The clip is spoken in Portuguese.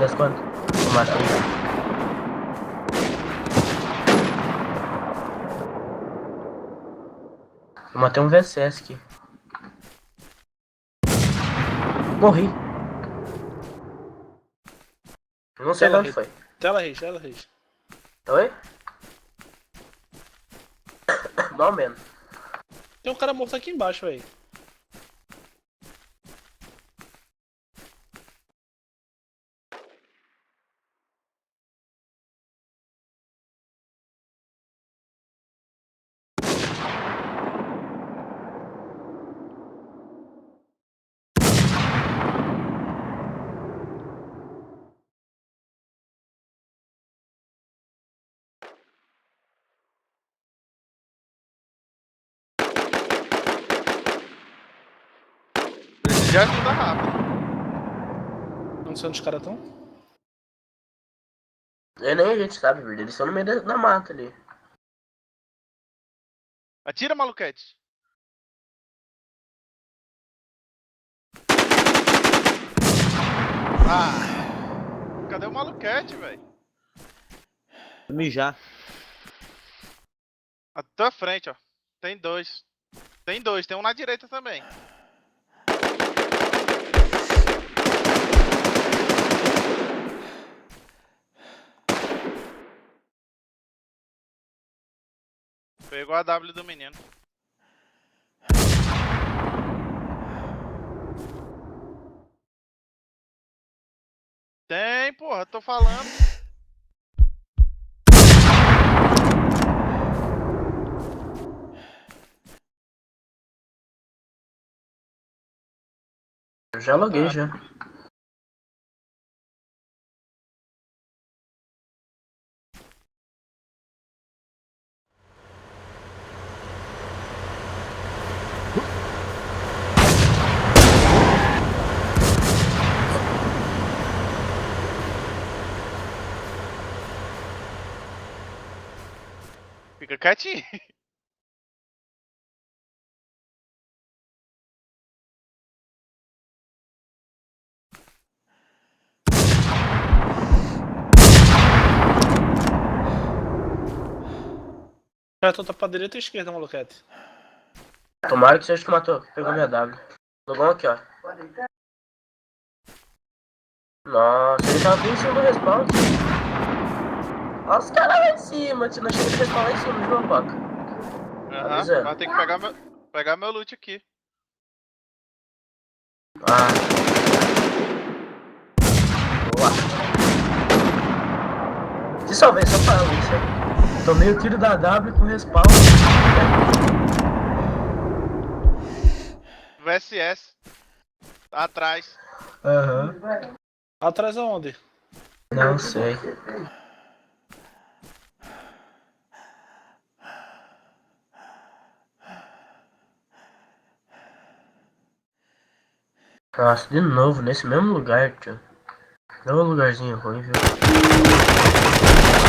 das quantas? Vou matar ele. Eu matei um VSS aqui. Morri. Não sei de onde foi. Tela rage. Oi? Mal menos. Tem um cara morto aqui embaixo, velho. Já ajuda rápido. Não sei onde os caras estão. Nem a gente sabe, velho. Eles estão no meio da mata ali. Atira, maluquete. Ah! Cadê o maluquete, velho? Mijar. À tua frente, ó. Tem dois. Tem um na direita também. Pegou a W do menino. Tem, porra, tô falando. Eu já loguei já. Fica quietinho. Cara, tu tá pra direita ou esquerda, maluquete? Tomara que seja que matou. Pegou minha W. Logão aqui, ó. Nossa, ele tava bem em cima do respawn. Olha os caras lá em cima. Nós chegamos de respawn lá em cima, viu, Paca? Aham, mas tem que pegar meu loot aqui. Ah. Boa. Se salvei, só pra isso. Tomei o tiro da W com respawn. VSS. Atrás. Aham. Atrás aonde? Não sei. Nossa, de novo, nesse mesmo lugar, tio. Não é um lugarzinho ruim, viu?